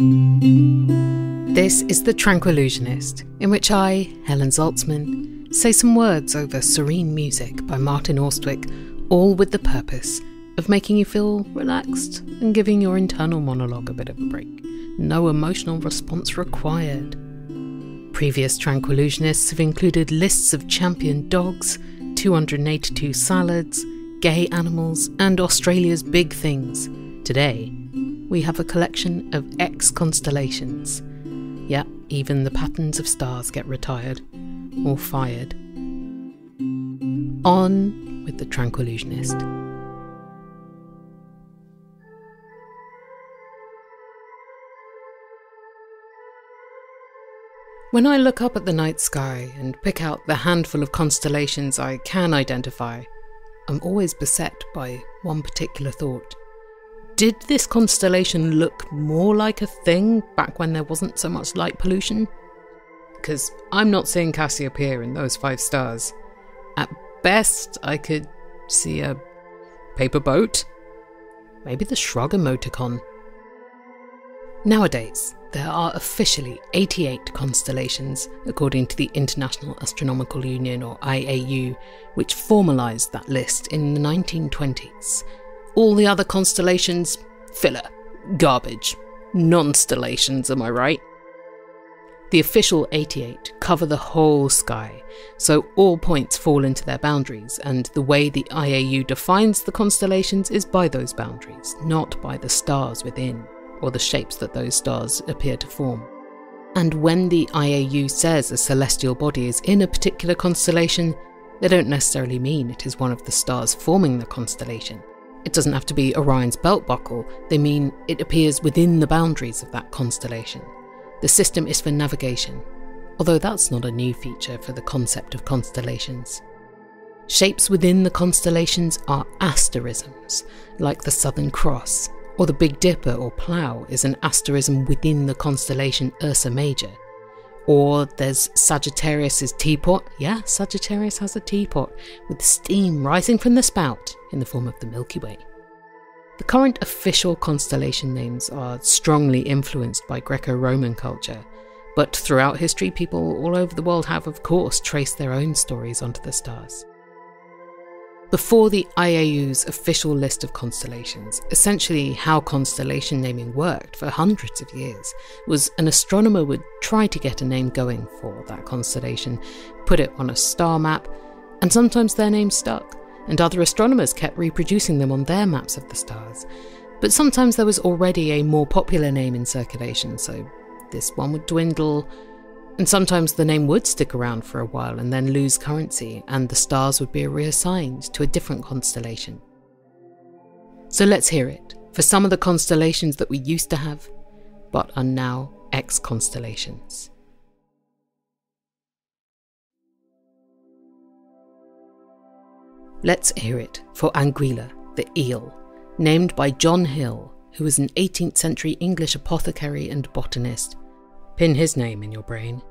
This is The Tranquillusionist, in which I, Helen Zaltzman, say some words over serene music by Martin Austwick, all with the purpose of making you feel relaxed and giving your internal monologue a bit of a break. No emotional response required. Previous Tranquillusionists have included lists of champion dogs, 282 salads, gay animals, and Australia's big things. Today, we have a collection of X-constellations. Yeah, even the patterns of stars get retired or fired. On with The Tranquillusionist. When I look up at the night sky and pick out the handful of constellations I can identify, I'm always beset by one particular thought. Did this constellation look more like a thing back when there wasn't so much light pollution? Because I'm not seeing Cassiopeia in those 5 stars. At best, I could see a paper boat. Maybe the shrug emoticon. Nowadays, there are officially 88 constellations, according to the International Astronomical Union, or IAU, which formalised that list in the 1920s. All the other constellations, filler, garbage, non-stellations, am I right? The official 88 cover the whole sky, so all points fall into their boundaries, and the way the IAU defines the constellations is by those boundaries, not by the stars within, or the shapes that those stars appear to form. And when the IAU says a celestial body is in a particular constellation, they don't necessarily mean it is one of the stars forming the constellation. It doesn't have to be Orion's belt buckle, they mean it appears within the boundaries of that constellation. The system is for navigation, although that's not a new feature for the concept of constellations. Shapes within the constellations are asterisms, like the Southern Cross, or the Big Dipper or Plough is an asterism within the constellation Ursa Major. Or there's Sagittarius's teapot. Yeah, Sagittarius has a teapot, with steam rising from the spout in the form of the Milky Way. The current official constellation names are strongly influenced by Greco-Roman culture, but throughout history people all over the world have, of course, traced their own stories onto the stars. Before the IAU's official list of constellations, essentially how constellation naming worked for hundreds of years was an astronomer would try to get a name going for that constellation, put it on a star map, and sometimes their name stuck, and other astronomers kept reproducing them on their maps of the stars. But sometimes there was already a more popular name in circulation, so this one would dwindle, and sometimes the name would stick around for a while and then lose currency, and the stars would be reassigned to a different constellation. So let's hear it for some of the constellations that we used to have, but are now X-constellations. Let's hear it for Anguilla, the eel, named by John Hill, who was an 18th century English apothecary and botanist. Pin his name in your brain.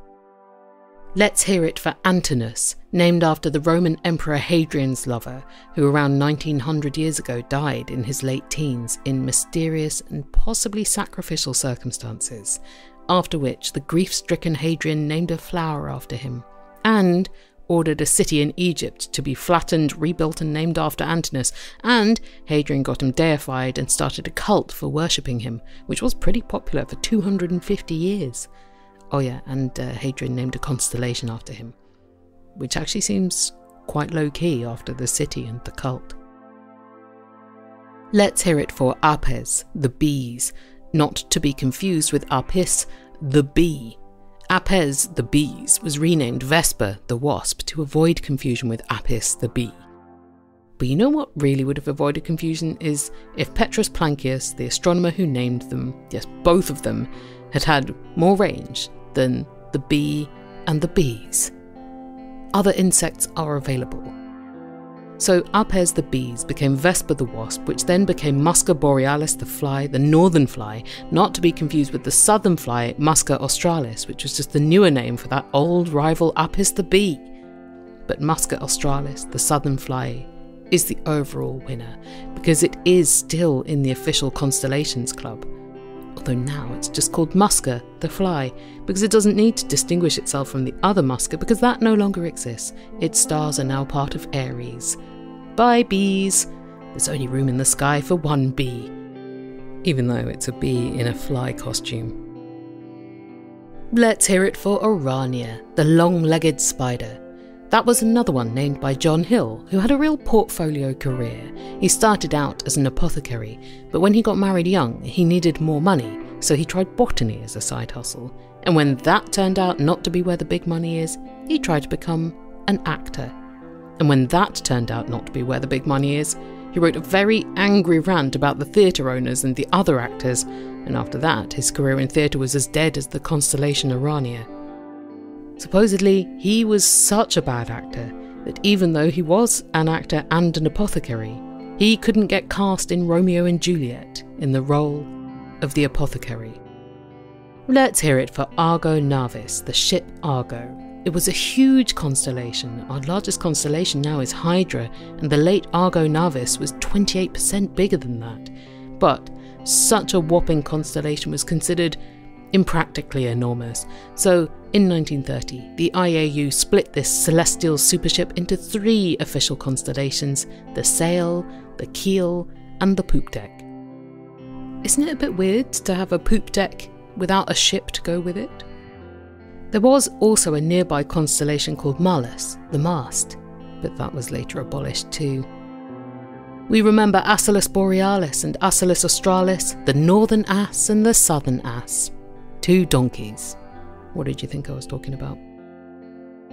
Let's hear it for Antinous, named after the Roman Emperor Hadrian's lover, who around 1900 years ago died in his late teens in mysterious and possibly sacrificial circumstances, after which the grief-stricken Hadrian named a flower after him, and ordered a city in Egypt to be flattened, rebuilt and named after Antinous, and Hadrian got him deified and started a cult for worshipping him, which was pretty popular for 250 years. Oh yeah, and Hadrian named a constellation after him, which actually seems quite low-key after the city and the cult. Let's hear it for Apes, the bees, not to be confused with Apis, the bee. Apes, the bees, was renamed Vesper, the wasp, to avoid confusion with Apis, the bee. But you know what really would have avoided confusion is if Petrus Plancius, the astronomer who named them, yes, both of them, had had more range than the bee and the bees. Other insects are available. So Apes the bees became Vesper the wasp, which then became Musca borealis the fly, the northern fly, not to be confused with the southern fly Musca australis, which was just the newer name for that old rival Apis the bee. But Musca australis, the southern fly, is the overall winner, because it is still in the official Constellations Club. although now it's just called Musca, the fly, because it doesn't need to distinguish itself from the other Musca because that no longer exists. Its stars are now part of Aries. Bye, bees. There's only room in the sky for one bee, even though it's a bee in a fly costume. Let's hear it for Orania, the long-legged spider. That was another one named by John Hill, who had a real portfolio career. He started out as an apothecary, but when he got married young, he needed more money, so he tried botany as a side hustle. And when that turned out not to be where the big money is, he tried to become an actor. And when that turned out not to be where the big money is, he wrote a very angry rant about the theatre owners and the other actors, and after that, his career in theatre was as dead as the constellation Orania. Supposedly, he was such a bad actor that even though he was an actor and an apothecary, he couldn't get cast in Romeo and Juliet in the role of the apothecary. Let's hear it for Argo Navis, the ship Argo. It was a huge constellation. Our largest constellation now is Hydra, and the late Argo Navis was 28% bigger than that. But such a whopping constellation was considered impractically enormous. So, in 1930, the IAU split this celestial supership into 3 official constellations: the sail, the keel, and the poop deck. Isn't it a bit weird to have a poop deck without a ship to go with it? There was also a nearby constellation called Malus, the mast, but that was later abolished too. We remember Asellus Borealis and Asellus Australis, the northern ass and the southern ass. 2 donkeys. What did you think I was talking about?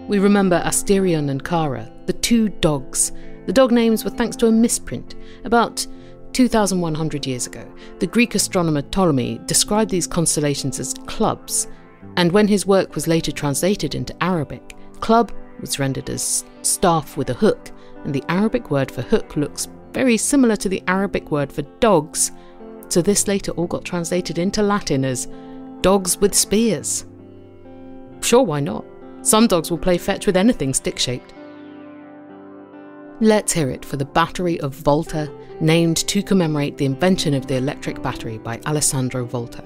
We remember Asterion and Kara, the 2 dogs. The dog names were thanks to a misprint. About 2,100 years ago, the Greek astronomer Ptolemy described these constellations as clubs, and when his work was later translated into Arabic, club was rendered as staff with a hook, and the Arabic word for hook looks very similar to the Arabic word for dogs, so this later all got translated into Latin as dogs with spears. Sure, why not? Some dogs will play fetch with anything stick-shaped. Let's hear it for the battery of Volta, named to commemorate the invention of the electric battery by Alessandro Volta.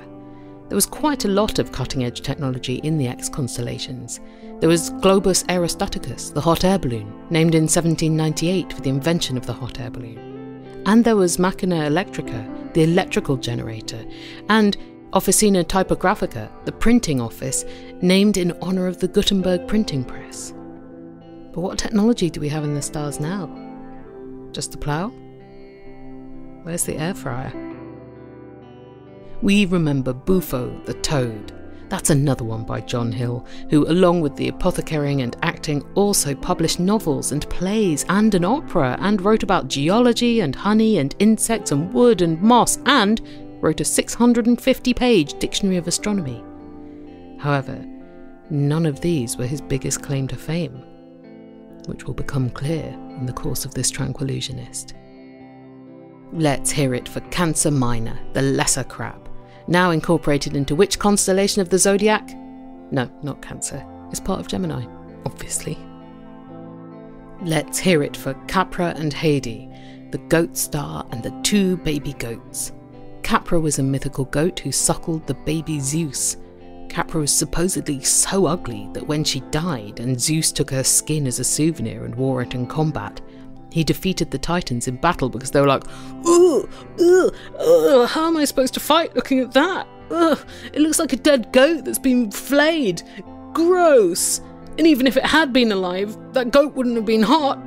There was quite a lot of cutting-edge technology in the X constellations. There was Globus Aerostaticus, the hot air balloon, named in 1798 for the invention of the hot air balloon. And there was Machina Electrica, the electrical generator, and Officina Typographica, the printing office, named in honour of the Gutenberg printing press. But what technology do we have in the stars now? Just the plough? Where's the air fryer? We remember Bufo, the toad. That's another one by John Hill, who, along with the apothecarying and acting, also published novels and plays and an opera, and wrote about geology and honey and insects and wood and moss, and wrote a 650-page dictionary of astronomy. However, none of these were his biggest claim to fame, which will become clear in the course of this Tranquillusionist. Let's hear it for Cancer Minor, the lesser crab, now incorporated into which constellation of the zodiac? No, not Cancer. It's part of Gemini, obviously. Let's hear it for Capra and Haidee, the goat star and the 2 baby goats. Capra was a mythical goat who suckled the baby Zeus. Capra was supposedly so ugly that when she died and Zeus took her skin as a souvenir and wore it in combat, he defeated the Titans in battle because they were like, how am I supposed to fight looking at that? It looks like a dead goat that's been flayed. Gross. And even if it had been alive, that goat wouldn't have been hot.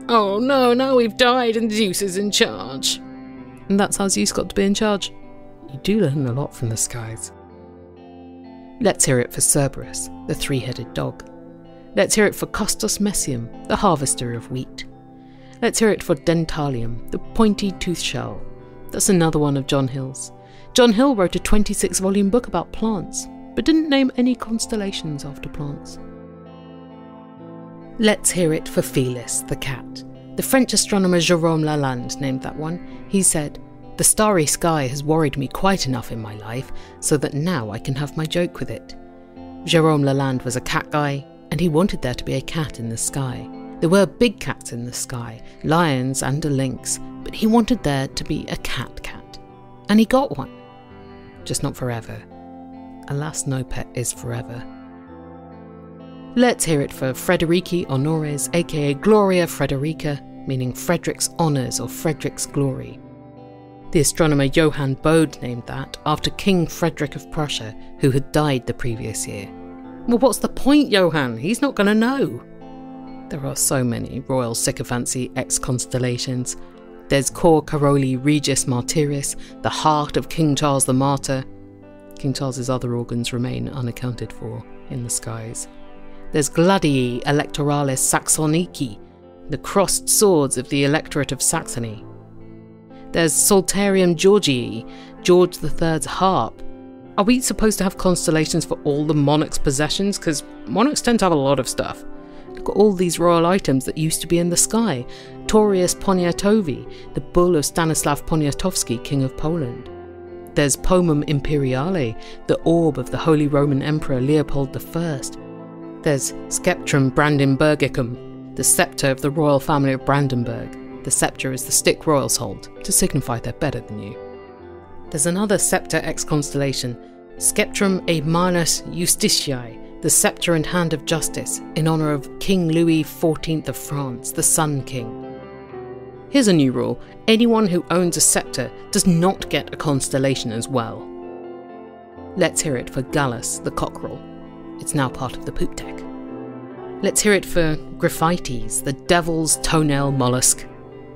Oh no, now we've died and Zeus is in charge. And that's how Zeus got to be in charge. You do learn a lot from the skies. Let's hear it for Cerberus, the 3-headed dog. Let's hear it for Custos Messium, the harvester of wheat. Let's hear it for Dentalium, the pointy tooth shell. That's another one of John Hill's. John Hill wrote a 26-volume book about plants, but didn't name any constellations after plants. Let's hear it for Felis, the cat. The French astronomer Jérôme Lalande named that one. He said, "The starry sky has worried me quite enough in my life, so that now I can have my joke with it." Jérôme Lalande was a cat guy, and he wanted there to be a cat in the sky. There were big cats in the sky, lions and a lynx, but he wanted there to be a cat. And he got one. just not forever. Alas, no pet is forever. Let's hear it for Frederici Honores, aka Gloria Frederica, meaning Frederick's honours or Frederick's glory. The astronomer Johann Bode named that after King Frederick of Prussia, who had died the previous year. Well, what's the point, Johann? He's not going to know. There are so many royal sycophancy ex-constellations. There's Cor Caroli Regis Martyris, the heart of King Charles the Martyr. King Charles's other organs remain unaccounted for in the skies. There's Gladii Electoralis Saxonici, the crossed swords of the electorate of Saxony. There's Psalterium Georgii, George III's harp. Are we supposed to have constellations for all the monarch's possessions? Because monarchs tend to have a lot of stuff. Look at all these royal items that used to be in the sky. Taurius Poniatowi, the bull of Stanislav Poniatowski, King of Poland. There's Pomum Imperiale, the orb of the Holy Roman Emperor Leopold I. There's Sceptrum Brandenburgicum, the sceptre of the royal family of Brandenburg. The sceptre is the stick royals hold, to signify they're better than you. There's another sceptre ex-constellation, Sceptrum A Manus Justitiae, the sceptre and hand of justice, in honour of King Louis XIV of France, the Sun King. Here's a new rule: anyone who owns a sceptre does not get a constellation as well. Let's hear it for Gallus, the cockerel. It's now part of the poop deck. Let's hear it for Gryphites, the devil's toenail mollusk,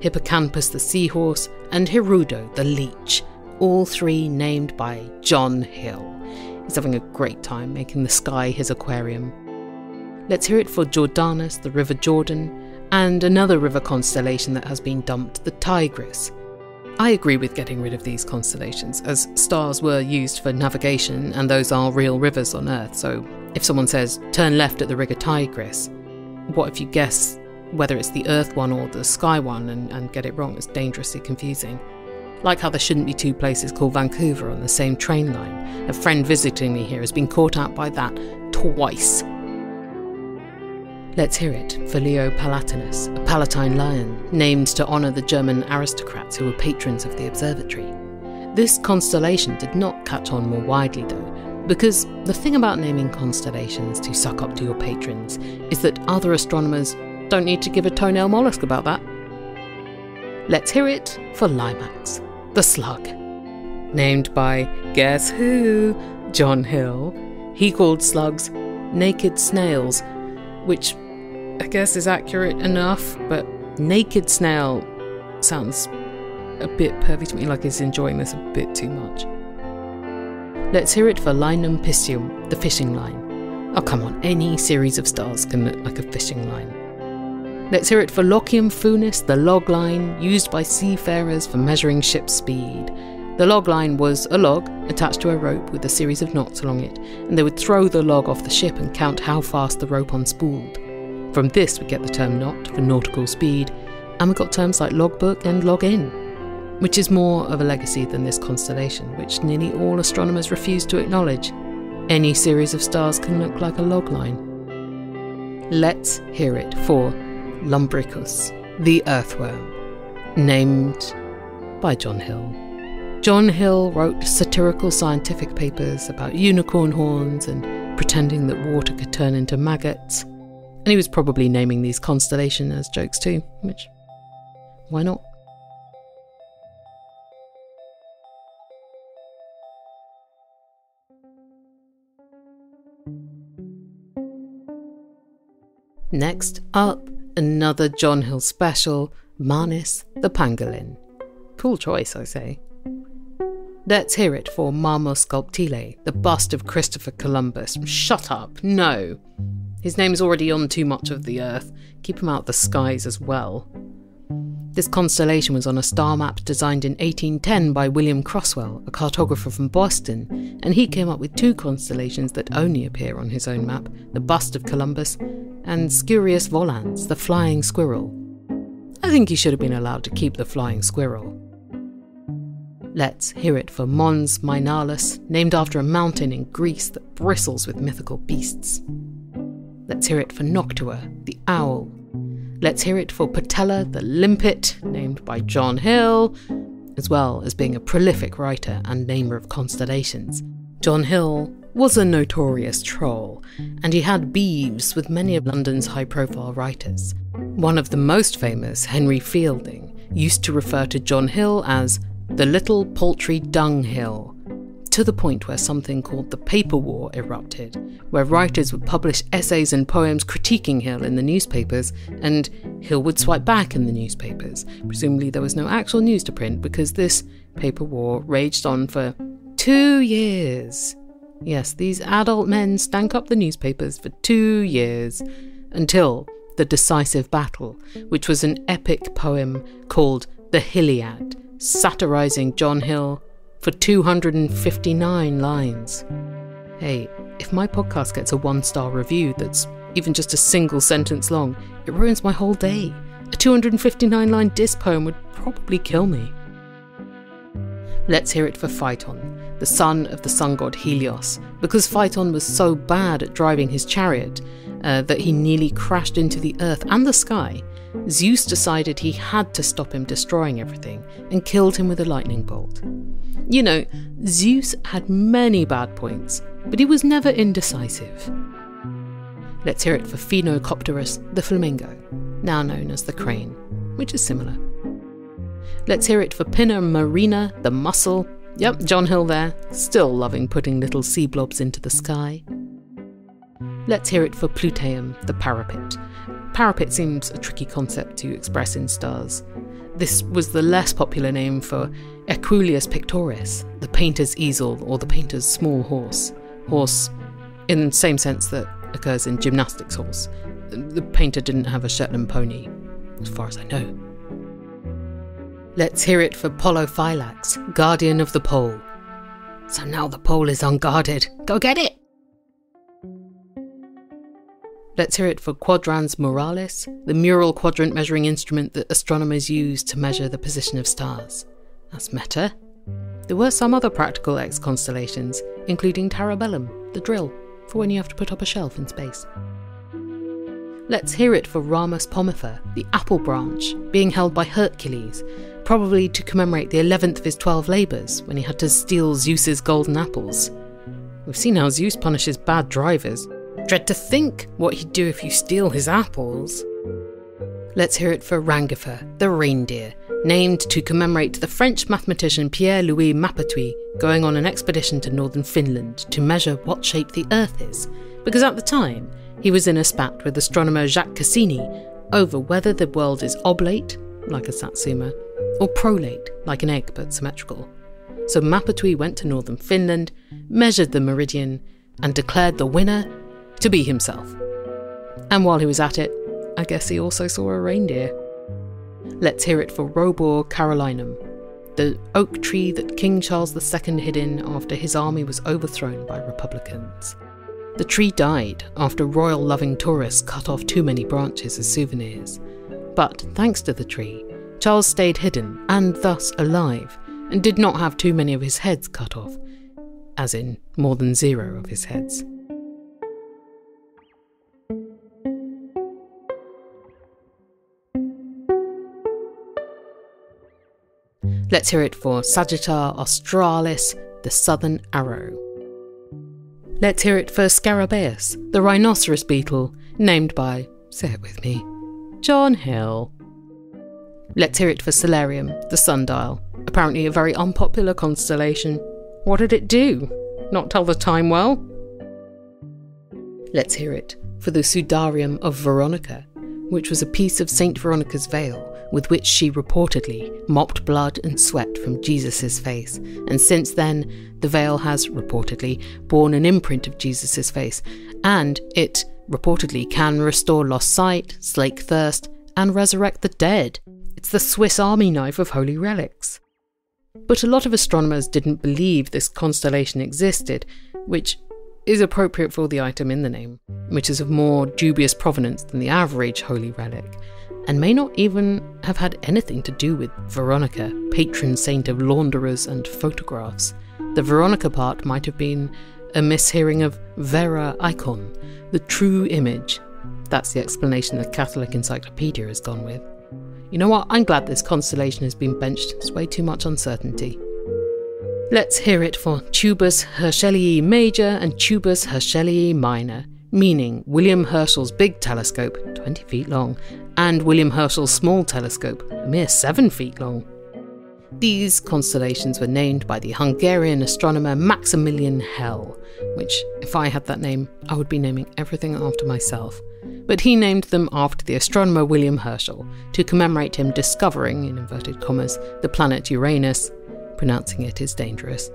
Hippocampus the seahorse, and Hirudo the leech, all three named by John Hill. He's having a great time making the sky his aquarium. Let's hear it for Jordanus, the River Jordan, and another river constellation that has been dumped, the Tigris. I agree with getting rid of these constellations, as stars were used for navigation and those are real rivers on Earth, so if someone says, turn left at the River Tigris, what if you guess whether it's the Earth one or the Sky one and get it wrong? It's dangerously confusing. Like how there shouldn't be two places called Vancouver on the same train line. A friend visiting me here has been caught out by that twice. Let's hear it for Leo Palatinus, a Palatine lion, named to honour the German aristocrats who were patrons of the observatory. This constellation did not catch on more widely though, because the thing about naming constellations to suck up to your patrons is that other astronomers don't need to give a toenail mollusk about that. Let's hear it for Limax, the slug. Named by, guess who? John Hill. He called slugs naked snails, which I guess is accurate enough, but naked snail sounds a bit pervy to me, like he's enjoying this a bit too much. Let's hear it for Linum Piscium, the fishing line. Oh come on, any series of stars can look like a fishing line. Let's hear it for Locium Funis, the log line, used by seafarers for measuring ship speed. The log line was a log attached to a rope with a series of knots along it, and they would throw the log off the ship and count how fast the rope unspooled. From this we get the term knot for nautical speed, and we got terms like logbook and login, which is more of a legacy than this constellation, which nearly all astronomers refuse to acknowledge. Any series of stars can look like a log line. Let's hear it for Lumbricus, the earthworm, named by John Hill. John Hill wrote satirical scientific papers about unicorn horns and pretending that water could turn into maggots, and he was probably naming these constellations as jokes too, which, why not? Next up, another John Hill special, Manis the pangolin. Cool choice, I say. Let's hear it for Marmor Sculptile, the bust of Christopher Columbus. Shut up, no. His name's already on too much of the Earth. Keep him out of the skies as well. This constellation was on a star map designed in 1810 by William Croswell, a cartographer from Boston, and he came up with two constellations that only appear on his own map, the bust of Columbus and Sciurus Volans, the flying squirrel. I think he should have been allowed to keep the flying squirrel. Let's hear it for Mons Mainalis, named after a mountain in Greece that bristles with mythical beasts. Let's hear it for Noctua, the owl. Let's hear it for Patella, the limpet, named by John Hill. as well as being a prolific writer and namer of constellations. John Hill was a notorious troll, and he had beeves with many of London's high-profile writers. One of the most famous, Henry Fielding, used to refer to John Hill as the little paltry dunghill, to the point where something called the Paper War erupted, where writers would publish essays and poems critiquing Hill in the newspapers, and Hill would swipe back in the newspapers. Presumably there was no actual news to print because this paper war raged on for 2 years. Yes, these adult men stank up the newspapers for 2 years, until the decisive battle, which was an epic poem called The Hilliad, satirising John Hill for 259 lines. Hey, if my podcast gets a 1-star review that's even just a single sentence long, it ruins my whole day. A 259-line diss poem would probably kill me. Let's hear it for Phaeton, the son of the sun god Helios, because Phaeton was so bad at driving his chariot that he nearly crashed into the earth and the sky. Zeus decided he had to stop him destroying everything and killed him with a lightning bolt. You know, Zeus had many bad points, but he was never indecisive. Let's hear it for Phenocopterus, the flamingo, now known as the crane, which is similar. Let's hear it for Pinna Marina, the mussel. Yep, John Hill there, still loving putting little sea blobs into the sky. Let's hear it for Pluteum, the parapet. Parapet seems a tricky concept to express in stars. This was the less popular name for Equuleus Pictoris, the painter's easel or the painter's small horse. Horse in the same sense that occurs in gymnastics horse. The painter didn't have a Shetland pony, as far as I know. Let's hear it for Polyphylax, guardian of the pole. So now the pole is unguarded. Go get it! Let's hear it for Quadrans Muralis, the mural quadrant measuring instrument that astronomers use to measure the position of stars. That's meta. There were some other practical X-constellations, including Tarabellum, the drill, for when you have to put up a shelf in space. Let's hear it for Ramus Pomifer, the apple branch, being held by Hercules, probably to commemorate the 11th of his 12 labours, when he had to steal Zeus's golden apples. We've seen how Zeus punishes bad drivers. Dread to think what he'd do if you steal his apples. Let's hear it for Rangifer, the reindeer, named to commemorate the French mathematician Pierre-Louis Maupertuis going on an expedition to northern Finland to measure what shape the Earth is, because at the time he was in a spat with astronomer Jacques Cassini over whether the world is oblate, like a satsuma, or prolate, like an egg but symmetrical. So Maupertuis went to northern Finland, measured the meridian, and declared the winner to be himself. And while he was at it, I guess he also saw a reindeer. Let's hear it for Robur Carolinum, the oak tree that King Charles II hid in after his army was overthrown by Republicans. The tree died after royal-loving tourists cut off too many branches as souvenirs. But thanks to the tree, Charles stayed hidden and thus alive, and did not have too many of his heads cut off, as in more than 0 of his heads. Let's hear it for Sagittar Australis, the southern arrow. Let's hear it for Scarabaeus, the rhinoceros beetle, named by, say it with me, John Hill. Let's hear it for Solarium, the sundial, apparently a very unpopular constellation. What did it do? Not tell the time well? Let's hear it for the Sudarium of Veronica, which was a piece of Saint Veronica's veil with which she reportedly mopped blood and sweat from Jesus' face, and since then the veil has, reportedly, borne an imprint of Jesus' face, and it, reportedly, can restore lost sight, slake thirst, and resurrect the dead. It's the Swiss Army knife of holy relics. But a lot of astronomers didn't believe this constellation existed, which is appropriate for the item in the name, which is of more dubious provenance than the average holy relic, and may not even have had anything to do with Veronica, patron saint of launderers and photographs. The Veronica part might have been a mishearing of Vera Icon, the true image. That's the explanation the Catholic Encyclopedia has gone with. You know what? I'm glad this constellation has been benched. There's way too much uncertainty. Let's hear it for Tubus Herschelii Major and Tubus Herschelii Minor, meaning William Herschel's big telescope, 20 feet long, and William Herschel's small telescope, a mere 7 feet long. These constellations were named by the Hungarian astronomer Maximilian Hell, which, if I had that name, I would be naming everything after myself. But he named them after the astronomer William Herschel, to commemorate him discovering, in inverted commas, the planet Uranus. Pronouncing it is dangerous.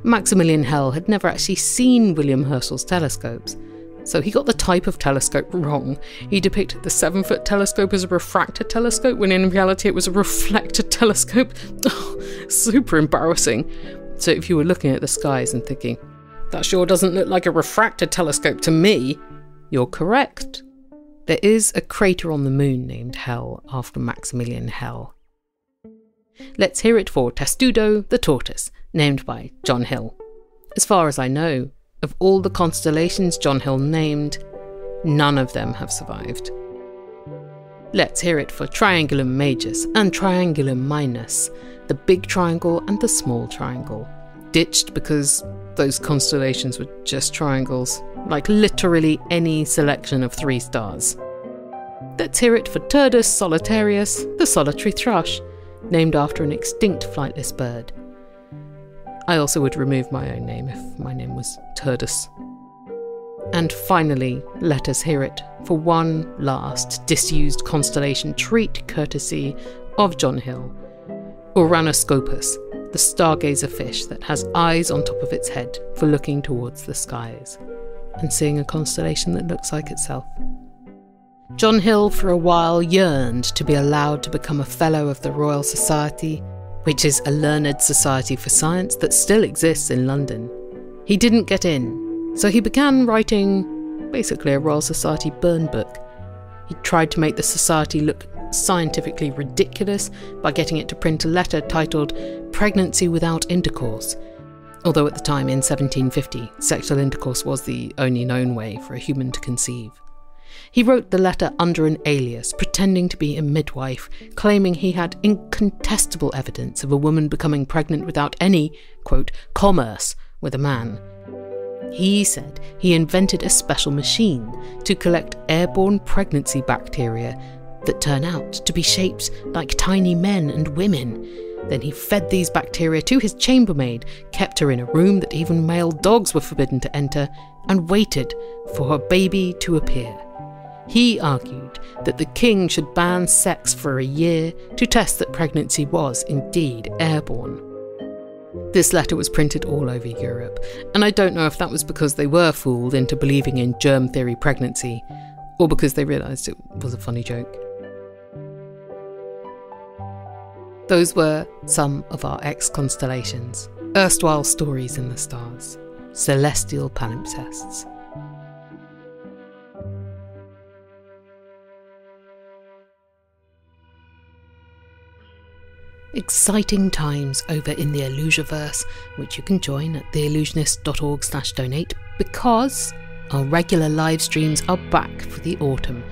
Maximilian Hell had never actually seen William Herschel's telescopes, so he got the type of telescope wrong. He depicted the 7-foot telescope as a refractor telescope, when in reality it was a reflector telescope. Super embarrassing. So if you were looking at the skies and thinking, that sure doesn't look like a refractor telescope to me, you're correct. There is a crater on the moon named Hell after Maximilian Hell. Let's hear it for Testudo the tortoise, named by John Hill. As far as I know, of all the constellations John Hill named, none of them have survived. Let's hear it for Triangulum Majus and Triangulum Minus, the big triangle and the small triangle, ditched because those constellations were just triangles, like literally any selection of 3 stars. Let's hear it for Turdus solitarius, the solitary thrush, named after an extinct flightless bird. I also would remove my own name if my name was Turdus. And finally, let us hear it for one last disused constellation treat courtesy of John Hill. Uranoscopus, the stargazer fish that has eyes on top of its head for looking towards the skies and seeing a constellation that looks like itself. John Hill for a while yearned to be allowed to become a Fellow of the Royal Society, which is a learned society for science that still exists in London. He didn't get in, so he began writing basically a Royal Society burn book. He tried to make the society look scientifically ridiculous by getting it to print a letter titled Pregnancy Without Intercourse, although at the time in 1750 sexual intercourse was the only known way for a human to conceive. He wrote the letter under an alias, pretending to be a midwife, claiming he had incontestable evidence of a woman becoming pregnant without any, quote, commerce with a man. He said he invented a special machine to collect airborne pregnancy bacteria that turn out to be shaped like tiny men and women. Then he fed these bacteria to his chambermaid, kept her in a room that even male dogs were forbidden to enter, and waited for her baby to appear. He argued that the king should ban sex for a year to test that pregnancy was indeed airborne. This letter was printed all over Europe, and I don't know if that was because they were fooled into believing in germ theory pregnancy, or because they realised it was a funny joke. Those were some of our ex-constellations, erstwhile stories in the stars, celestial palimpsests. Exciting times over in the Illusiverse, which you can join at theillusionist.org/donate, because our regular live streams are back for the autumn.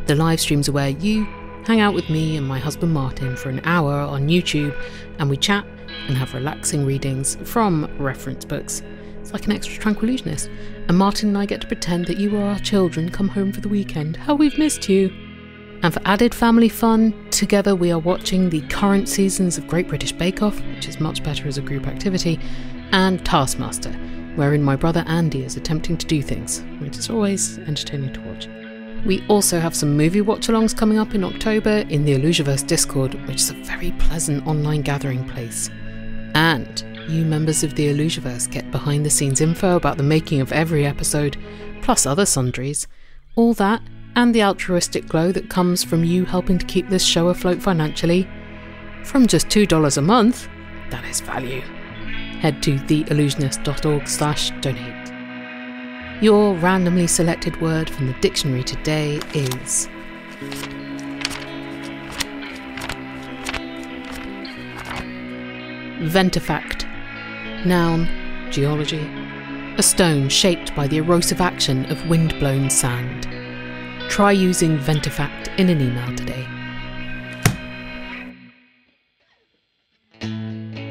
The live streams are where you hang out with me and my husband Martin for an hour on YouTube, and we chat and have relaxing readings from reference books. It's like an extra Tranquillusionist. And Martin and I get to pretend that you are our children come home for the weekend. How we've missed you. And for added family fun, together we are watching the current seasons of Great British Bake Off, which is much better as a group activity, and Taskmaster, wherein my brother Andy is attempting to do things, which is always entertaining to watch. We also have some movie watch-alongs coming up in October in the Illusiverse Discord, which is a very pleasant online gathering place. And you members of the Illusiverse get behind-the-scenes info about the making of every episode, plus other sundries. All that, and the altruistic glow that comes from you helping to keep this show afloat financially. From just $2 a month, that is value. Head to theillusionist.org/donate. Your randomly selected word from the dictionary today is Ventifact. Noun, geology. A stone shaped by the erosive action of wind-blown sand. Try using Ventifact in an email today.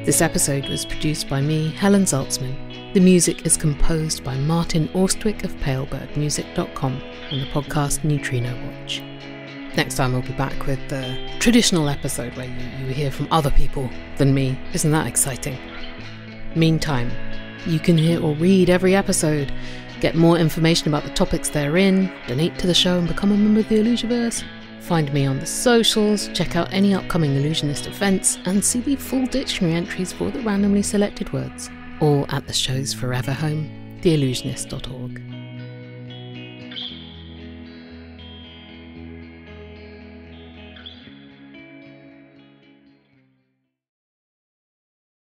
This episode was produced by me, Helen Zaltzman. The music is composed by Martin Orstwick of palebirdmusic.com and the podcast Neutrino Watch. Next time I'll be back with the traditional episode where you hear from other people than me. Isn't that exciting? Meantime, you can hear or read every episode, get more information about the topics they're in, donate to the show and become a member of the Illusiverse. Find me on the socials, check out any upcoming Illusionist events, and see the full dictionary entries for the randomly selected words, all at the show's forever home, theillusionist.org.